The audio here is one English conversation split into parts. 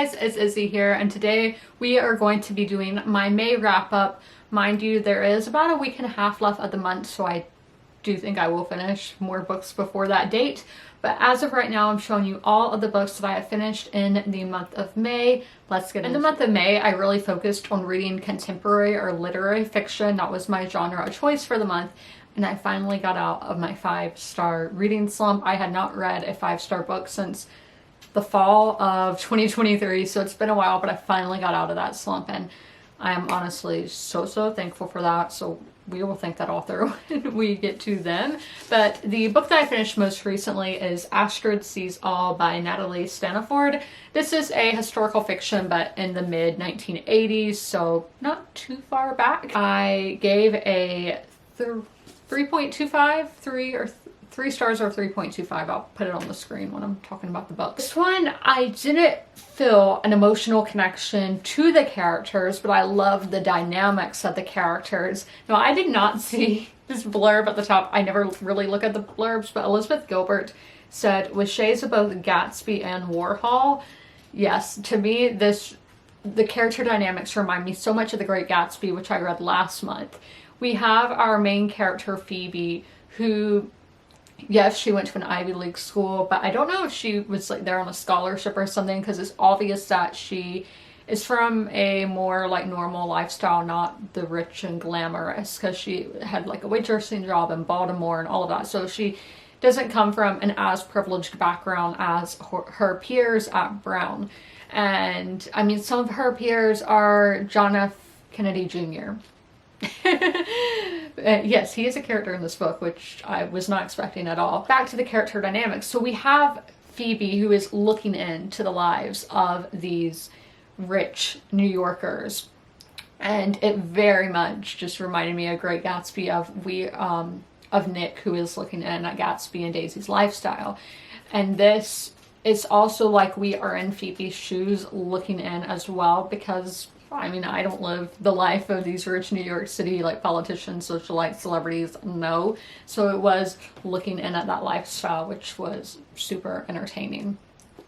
guys, it's Izzy here, and today we are going to be doing my May wrap-up. Mind you, there is about a week and a half left of the month, so I do think I will finish more books before that date. But as of right now, I'm showing you all of the books that I have finished in the month of May. Let's get into it. In the month of May, I really focused on reading contemporary or literary fiction. That was my genre of choice for the month. And I finally got out of my 5-star reading slump. I had not read a 5-star book since the fall of 2023, so it's been a while, but I finally got out of that slump, and I am honestly so thankful for that. So we will think that all through when we get to them. But the book that I finished most recently is Astrid Sees All by Natalie Staniford. This is a historical fiction, but in the mid 1980s, so not too far back. I gave a 3.25, 3 stars or 3.25. I'll put it on the screen when I'm talking about the book. This one, I didn't feel an emotional connection to the characters, but I loved the dynamics of the characters. Now, I did not see this blurb at the top. I never really look at the blurbs, but Elizabeth Gilbert said, with shades of both Gatsby and Warhol. Yes, to me, the character dynamics remind me so much of The Great Gatsby, which I read last month. We have our main character, Phoebe, who, yes, she went to an Ivy League school, but I don't know if she was like there on a scholarship or something, because it's obvious that she is from a more like normal lifestyle, not the rich and glamorous, because she had like a waitressing job in Baltimore and all of that. So she doesn't come from an as privileged background as her peers at Brown. And I mean, some of her peers are John F. Kennedy Jr. Yes, he is a character in this book, which I was not expecting at all. Back to the character dynamics. So we have Phoebe, who is looking into the lives of these rich New Yorkers, and it very much just reminded me of Great Gatsby of Nick, who is looking in at Gatsby and Daisy's lifestyle. And this is also like we are in Phoebe's shoes looking in as well, because I mean, I don't live the life of these rich New York City, like politicians, socialites, celebrities, no. So it was looking in at that lifestyle, which was super entertaining.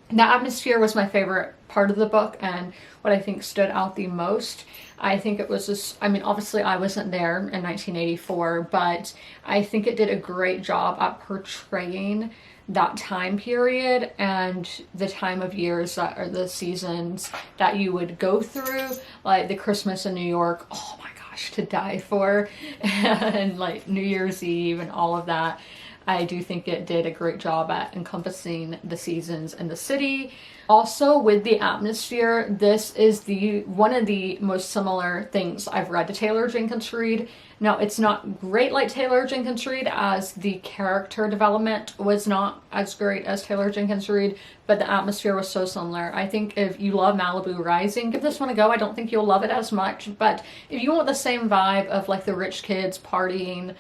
The atmosphere was my favorite part of the book, and what I think stood out the most. I think it was this, I mean, obviously I wasn't there in 1984, but I think it did a great job at portraying that time period and the time of years that are the seasons that you would go through, like the Christmas in New York, oh my gosh, to die for, and like New Year's Eve and all of that. I do think it did a great job at encompassing the seasons in the city. Also, with the atmosphere, this is one of the most similar things I've read to Taylor Jenkins Reid. Now, it's not great like Taylor Jenkins Reid, as the character development was not as great as Taylor Jenkins Reid, but the atmosphere was so similar. I think if you love Malibu Rising, give this one a go. I don't think you'll love it as much, but if you want the same vibe of like the rich kids partying,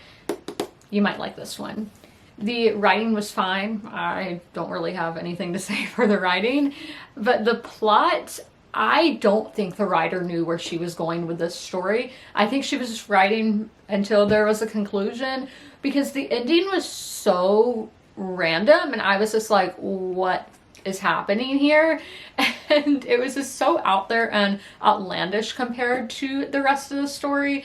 you might like this one. The writing was fine. I don't really have anything to say for the writing, but the plot, I don't think the writer knew where she was going with this story. I think she was just writing until there was a conclusion, because the ending was so random and I was just like, what is happening here? And it was just so out there and outlandish compared to the rest of the story.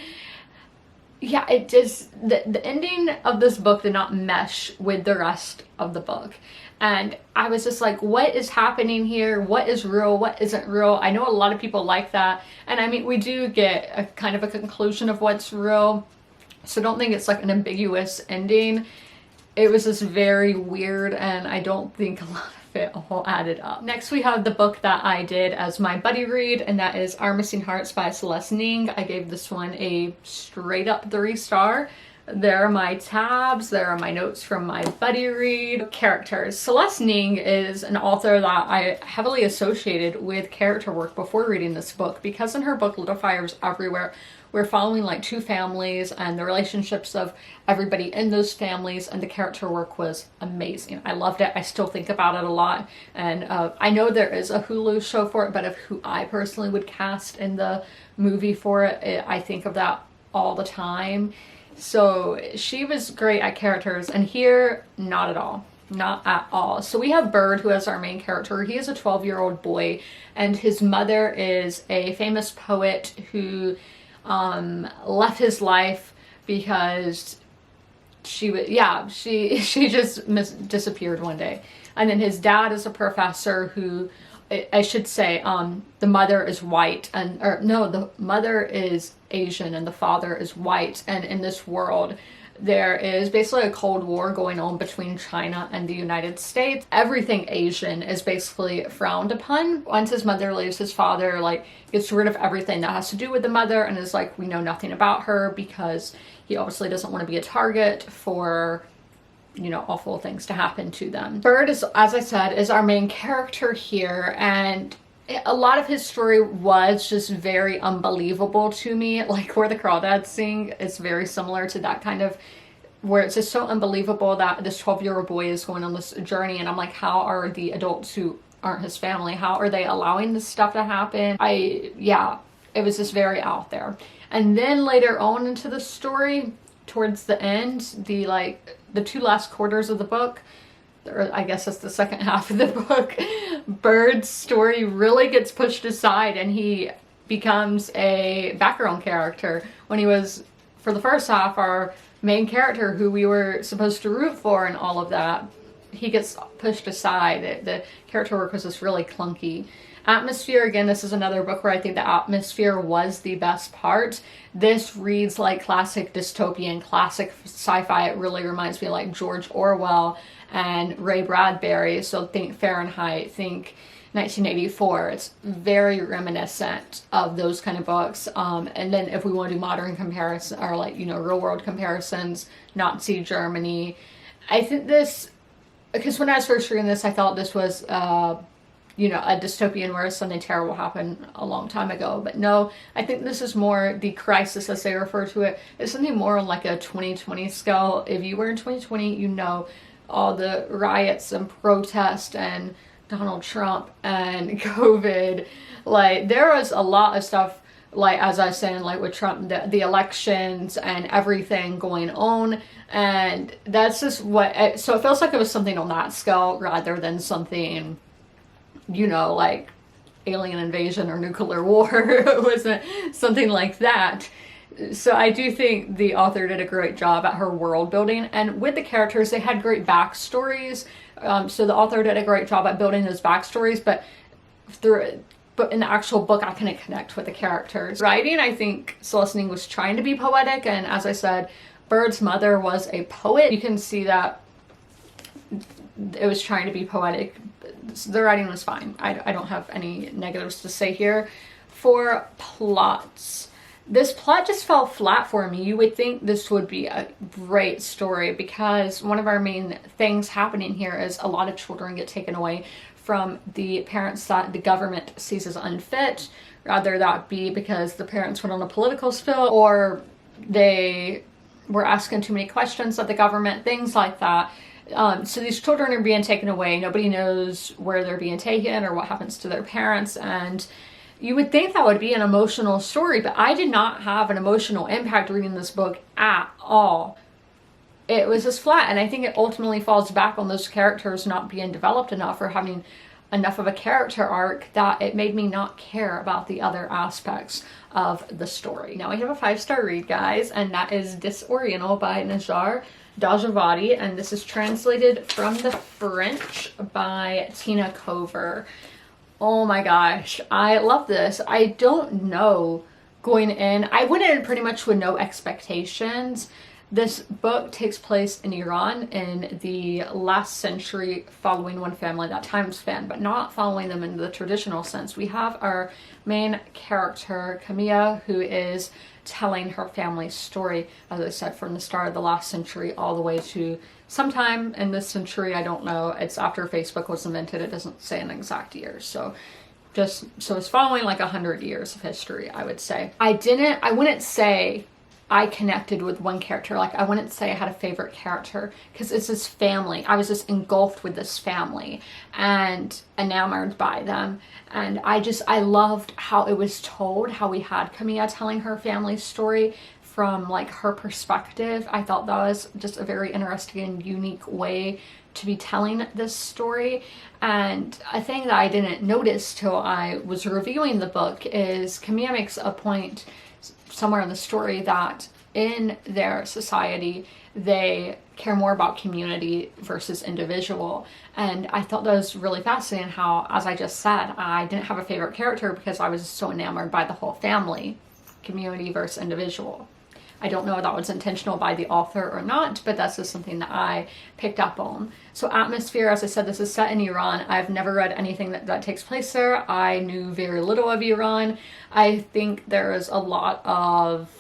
Yeah, it just, the ending of this book did not mesh with the rest of the book. And I was just like, what is happening here? What is real? What isn't real? I know a lot of people like that. And I mean, we do get a kind of a conclusion of what's real. So don't think it's like an ambiguous ending. It was just very weird, and I don't think a lot of it all added up. Next, we have the book that I did as my buddy read, and that is Our Missing Hearts by Celeste Ning. I gave this one a straight up 3-star. There are my tabs, there are my notes from my buddy read. Characters. Celeste Ning is an author that I heavily associated with character work before reading this book, because in her book Little Fires Everywhere, we're following like 2 families and the relationships of everybody in those families, and the character work was amazing. I loved it. I still think about it a lot, and I know there is a Hulu show for it, but of who I personally would cast in the movie for it, I think of that all the time. So she was great at characters, and here, not at all. Not at all. So we have Bird, who is our main character. He is a 12-year-old boy, and his mother is a famous poet who left his life because she just disappeared one day. And then his dad is a professor who, I should say, the mother is white, the mother is Asian and the father is white. And in this world, there is basically a Cold War going on between China and the United States. Everything Asian is basically frowned upon. Once his mother leaves, his father gets rid of everything that has to do with the mother and is like, we know nothing about her, because he obviously doesn't want to be a target for, awful things to happen to them. Bird is, as I said, is our main character here, and a lot of his story was just very unbelievable to me. Like Where the Crawdads Sing is very similar to that kind of, where it's just so unbelievable that this 12-year-old boy is going on this journey, and I'm like, how are the adults who aren't his family, how are they allowing this stuff to happen? It was just very out there. And then later on into the story, towards the end, the two last quarters of the book, or I guess that's the second half of the book, Bird's story really gets pushed aside and he becomes a background character. When he was, for the first half, our main character who we were supposed to root for and all of that, he gets pushed aside. The character work was just really clunky. Atmosphere, again, this is another book where I think the atmosphere was the best part. This reads like classic dystopian, classic sci-fi. It really reminds me of like George Orwell and Ray Bradbury. So think Fahrenheit, think 1984. It's very reminiscent of those kind of books. And then if we want to do modern comparison, or real world comparisons, Nazi Germany. I think this, because when I was first reading this, I thought this was a dystopian where something terrible happened a long time ago. But no, I think this is more the crisis, as they refer to it. It's something more on like a 2020 scale. If you were in 2020, all the riots and protests and Donald Trump and COVID. There was a lot of stuff, as I was saying, with Trump, the elections and everything going on. And that's just so it feels like it was something on that scale rather than something, like alien invasion or nuclear war. It wasn't something like that. So I do think the author did a great job at her world building, and with the characters, they had great backstories. So the author did a great job at building those backstories, but in the actual book, I couldn't connect with the characters. Writing, I think Celeste Ning was trying to be poetic, and as I said, Bird's mother was a poet. You can see that it was trying to be poetic. The writing was fine. I don't have any negatives to say here. For plots, this plot just fell flat for me. You would think this would be a great story, because one of our main things happening here is a lot of children get taken away from the parents that the government sees as unfit, rather that be because the parents went on a political spill or they were asking too many questions of the government, things like that. So these children are being taken away. Nobody knows where they're being taken or what happens to their parents. And you would think that would be an emotional story, but I did not have an emotional impact reading this book at all. It was just flat. And I think it ultimately falls back on those characters not being developed enough or having enough of a character arc that it made me not care about the other aspects of the story. Now we have a 5-star read, guys, and that is Disoriental by Najar Dajavadi, and this is translated from the French by Tina Cover. Oh my gosh, I love this. I don't know going in. I went in pretty much with no expectations. This book takes place in Iran in the last century, following one family, that time span, but not following them in the traditional sense. We have our main character, Camilla, who is telling her family's story, as I said, from the start of the last century all the way to sometime in this century. I don't know. It's after Facebook was invented. It doesn't say an exact year. So it's following like 100 years of history, I would say. I wouldn't say I connected with one character. I wouldn't say I had a favorite character, because it's this family. I was just engulfed with this family and enamored by them. And I loved how it was told, how we had Camilla telling her family's story from like her perspective. I thought that was just a very interesting and unique way to be telling this story. And a thing that I didn't notice till I was reviewing the book is Camilla makes a point somewhere in the story that in their society they care more about community versus individual. And I thought that was really fascinating how, as I just said, I didn't have a favorite character because I was so enamored by the whole family. Community versus individual. I don't know if that was intentional by the author or not, but that's just something that I picked up on. So atmosphere, as I said, this is set in Iran. I've never read anything that takes place there. I knew very little of Iran. I think there is a lot of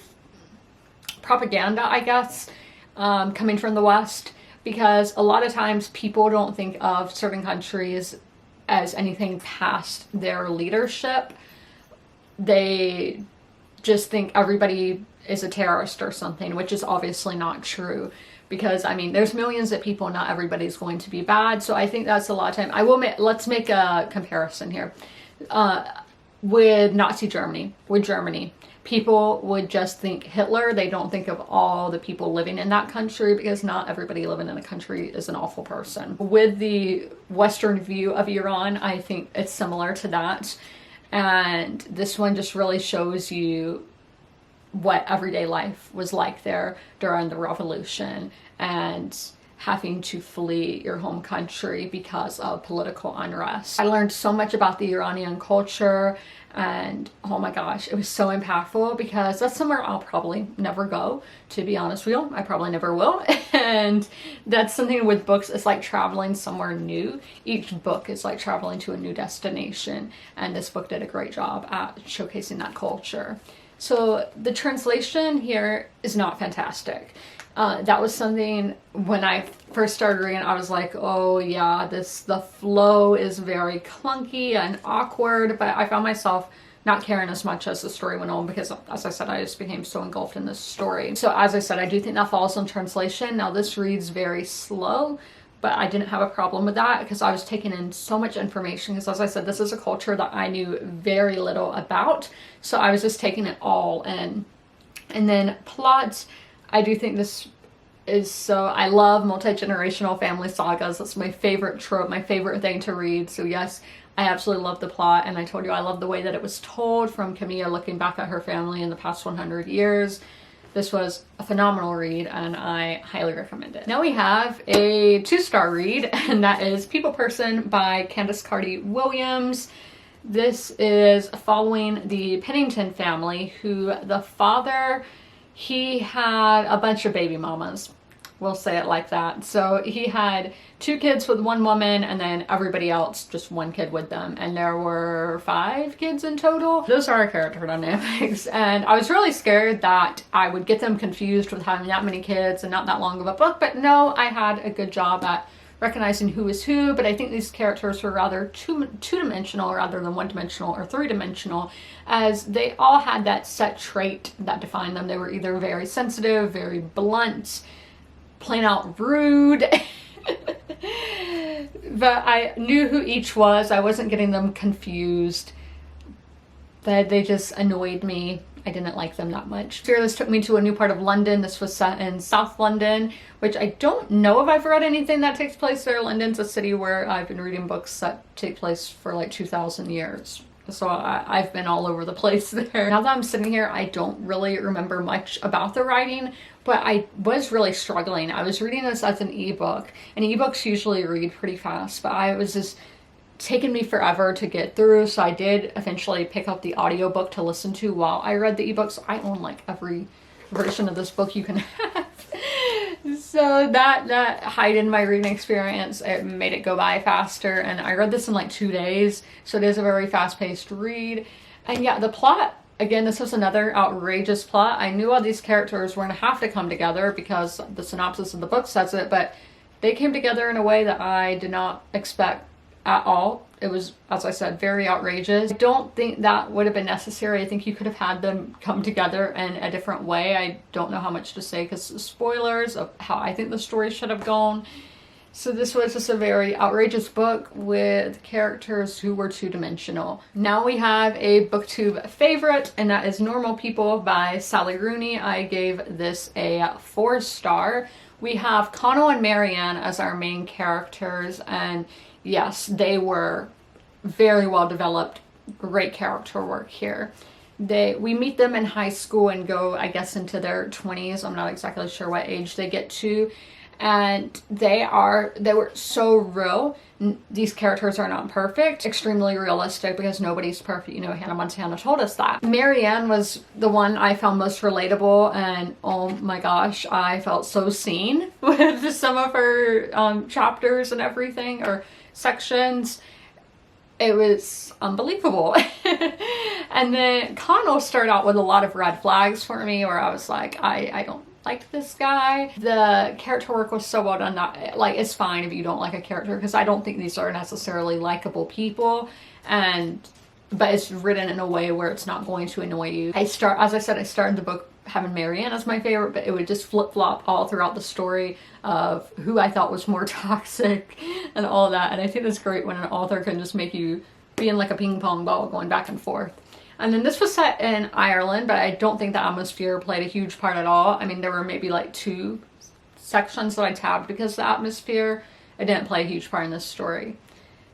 propaganda, I guess, coming from the West, because a lot of times people don't think of certain countries as anything past their leadership. They just think everybody is a terrorist or something, which is obviously not true, because I mean there's millions of people, not everybody's going to be bad. So I think that's a lot of time. Let's make a comparison here with Nazi Germany. With Germany, people would just think Hitler. They don't think of all the people living in that country, because not everybody living in a country is an awful person. With the Western view of Iran, I think it's similar to that. And this one just really shows you what everyday life was like there during the revolution and having to flee your home country because of political unrest. I learned so much about the Iranian culture, and oh my gosh, it was so impactful, because that's somewhere I'll probably never go, to be honest with you. I probably never will. And that's something with books, it's like traveling somewhere new. Each book is like traveling to a new destination, and this book did a great job at showcasing that culture. So the translation here is not fantastic. That was something when I first started reading, I was like, oh yeah, the flow is very clunky and awkward, but I found myself not caring as much as the story went on, because as I said, I just became so engulfed in this story. So as I said, I do think that falls on translation. Now this reads very slow, but I didn't have a problem with that, because I was taking in so much information, because as I said, this is a culture that I knew very little about, so I was just taking it all in. And then plot, I do think this is so, I love multi-generational family sagas. That's my favorite trope, my favorite thing to read. So yes, I absolutely love the plot, and I told you I love the way that it was told, from Camilla looking back at her family in the past 100 years. This was a phenomenal read, and I highly recommend it. Now we have a 2-star read, and that is People Person by Candace Carty Williams. This is following the Pennington family, who the father, he had a bunch of baby mamas. We'll say it like that. So he had 2 kids with one woman, and then everybody else, just 1 kid with them. And there were 5 kids in total. Those are our character dynamics. And I was really scared that I would get them confused with having that many kids and not that long of a book. But no, I had a good job at recognizing who is who. But I think these characters were rather two-dimensional rather than one-dimensional or three-dimensional, as they all had that set trait that defined them. They were either very sensitive, very blunt, plain out rude. But I knew who each was. I wasn't getting them confused. They just annoyed me. I didn't like them that much. Here, this took me to a new part of London. This was set in South London, which I don't know if I've read anything that takes place there. London's a city where I've been reading books that take place for like 2,000 years. So I've been all over the place there. Now that I'm sitting here, I don't really remember much about the writing, but I was really struggling. I was reading this as an ebook, and ebooks usually read pretty fast, but I was just taking me forever to get through. So I did eventually pick up the audiobook to listen to while I read the ebook. So I own like every version of this book you can have. So that heightened my reading experience. It made it go by faster, and I read this in like 2 days. So it is a very fast-paced read. And yeah, the plot, again, this was another outrageous plot. I knew all these characters were going to have to come together because the synopsis of the book says it, but they came together in a way that I did not expect at all. It was, as I said, very outrageous. I don't think that would have been necessary. I think you could have had them come together in a different way. I don't know how much to say because spoilers of how I think the story should have gone. So this was just a very outrageous book with characters who were two-dimensional. Now we have a booktube favorite, and that is Normal People by Sally Rooney. I gave this a 4-star. We have Connell and Marianne as our main characters, and yes, they were very well developed. Great character work here. We meet them in high school and go, I guess, into their 20s. I'm not exactly sure what age they get to. And they were so real. These characters are not perfect, extremely realistic because nobody's perfect. You know, Hannah Montana told us that. Marianne was the one I found most relatable, and oh my gosh, I felt so seen with some of her chapters and everything, or sections. It was unbelievable. And then Connell started out with a lot of red flags for me, where I was like, I don't like this guy. The character work was so well done that, like, it's fine if you don't like a character, because I don't think these are necessarily likable people, but it's written in a way where it's not going to annoy you. As I said, I started the book having Marianne as my favorite, but it would just flip-flop all throughout the story of who I thought was more toxic and all that. And I think it's great when an author can just make you be in like a ping pong ball going back and forth. And then this was set in Ireland, but I don't think the atmosphere played a huge part at all. I mean, there were maybe like 2 sections that I tabbed because the atmosphere, it didn't play a huge part in this story.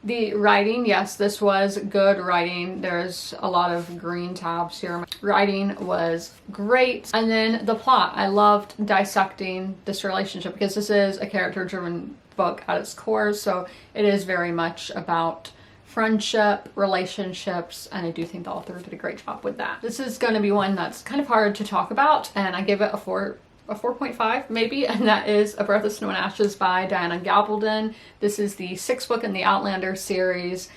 The writing, yes, this was good writing. There's a lot of green tabs here. Writing was great. And then the plot, I loved dissecting this relationship because this is a character-driven book at its core, so it is very much about friendship, relationships, and I do think the author did a great job with that. This is going to be one that's kind of hard to talk about, and I give it a 4.5 maybe, and that is A Breath of Snow and Ashes by Diana Gabaldon. This is the 6th book in the Outlander series,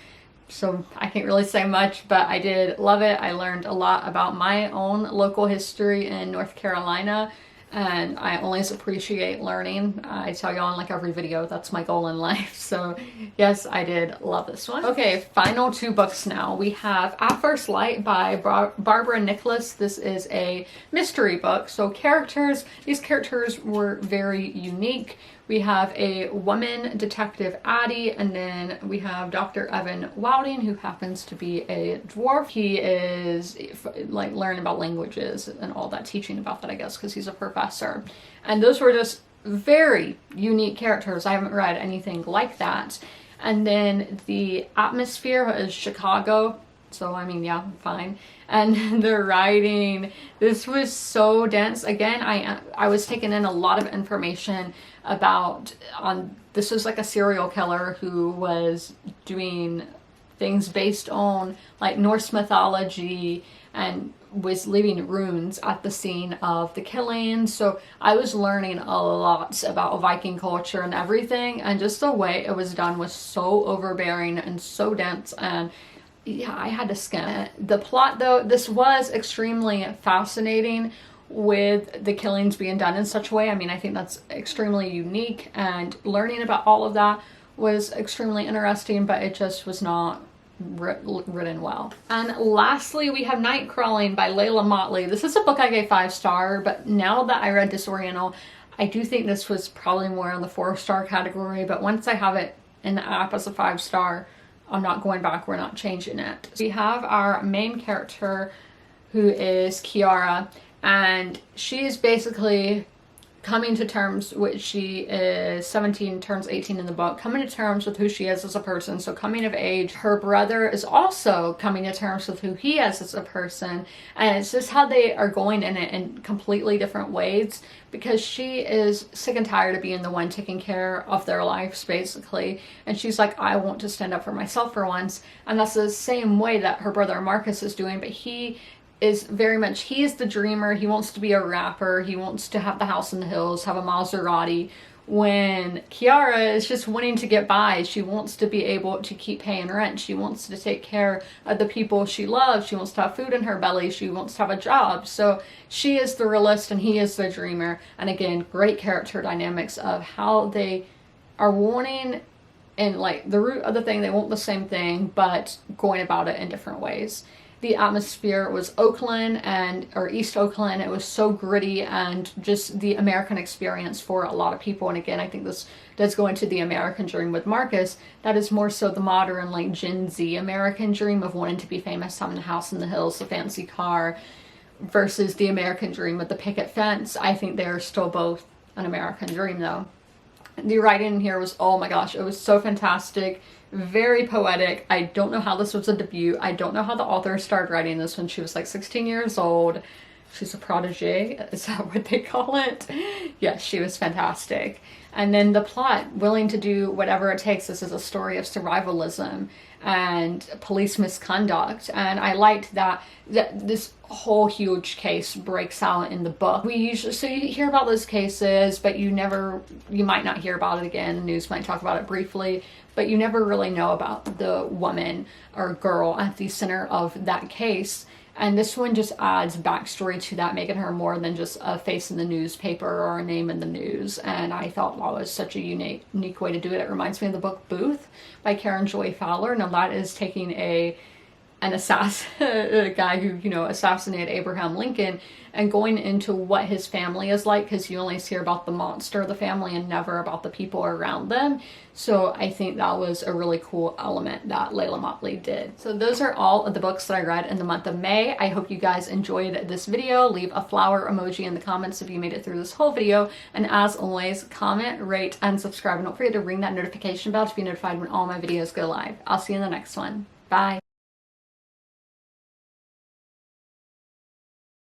so I can't really say much, but I did love it. I learned a lot about my own local history in North Carolina, and I always appreciate learning. I tell y'all in like every video, that's my goal in life. So yes, I did love this one. Okay, final 2 books now. We have At First Light by Barbara Nicholas. This is a mystery book. So these characters were very unique. We have a woman detective, Addie, and then we have Dr. Evan Wilding, who happens to be a dwarf. He is like learning about languages and all that, teaching about that, I guess, because he's a professor. And those were just very unique characters. I haven't read anything like that. And then the atmosphere is Chicago. So, I mean, yeah, fine. And the writing, this was so dense. Again, I was taking in a lot of information about, this was like a serial killer who was doing things based on like Norse mythology and was leaving runes at the scene of the killing. So I was learning a lot about Viking culture and everything, and just the way it was done was so overbearing and so dense, and yeah, I had to skim it. The plot, though, this was extremely fascinating with the killings being done in such a way. I mean, I think that's extremely unique, and learning about all of that was extremely interesting, but it just was not written well. And lastly, we have Nightcrawling by Layla Motley. This is a book I gave 5-star, but now that I read Disoriental, I do think this was probably more in the 4-star category, but once I have it in the app as a 5-star, I'm not going back, we're not changing it. We have our main character, who is Kiara, and she is basically coming to terms with, she is 17, turns 18 in the book, coming to terms with who she is as a person, so coming of age. Her brother is also coming to terms with who he is as a person, and it's just how they are going in it in completely different ways, because she is sick and tired of being the one taking care of their lives, basically, and she's like, I want to stand up for myself for once, and that's the same way that her brother Marcus is doing, but he is very much, he is the dreamer. He wants to be a rapper. He wants to have the house in the hills, have a Maserati. When Kiara is just wanting to get by, she wants to be able to keep paying rent. She wants to take care of the people she loves. She wants to have food in her belly. She wants to have a job. So she is the realist and he is the dreamer. And again, great character dynamics of how they are wanting in like the root of the thing. They want the same thing, but going about it in different ways. The atmosphere was Oakland or East Oakland. It was so gritty and just the American experience for a lot of people. And again, I think this does go into the American dream with Marcus. That is more so the modern, like Gen Z American dream of wanting to be famous, having a house in the hills, a fancy car, versus the American dream with the picket fence. I think they're still both an American dream though. The writing in here was, oh my gosh, it was so fantastic. Very poetic. I don't know how this was a debut. I don't know how the author started writing this when she was like 16 years old. She's a prodigy. Is that what they call it? Yes, she was fantastic. And then the plot, willing to do whatever it takes. This is a story of survivalism and police misconduct. And I liked that this whole huge case breaks out in the book. So you hear about those cases, but you might not hear about it again. The news might talk about it briefly, but you never really know about the woman or girl at the center of that case. And this one just adds backstory to that, making her more than just a face in the newspaper or a name in the news. And I thought that was such a unique way to do it. It reminds me of the book Booth by Karen Joy Fowler. Now that is taking an assassin, a guy who, you know, assassinated Abraham Lincoln, and going into what his family is like, because you only hear about the monster of the family and never about the people around them. So I think that was a really cool element that Layla Motley did. So those are all of the books that I read in the month of May. I hope you guys enjoyed this video. Leave a flower emoji in the comments if you made it through this whole video. And as always, comment, rate, and subscribe. And don't forget to ring that notification bell to be notified when all my videos go live. I'll see you in the next one. Bye.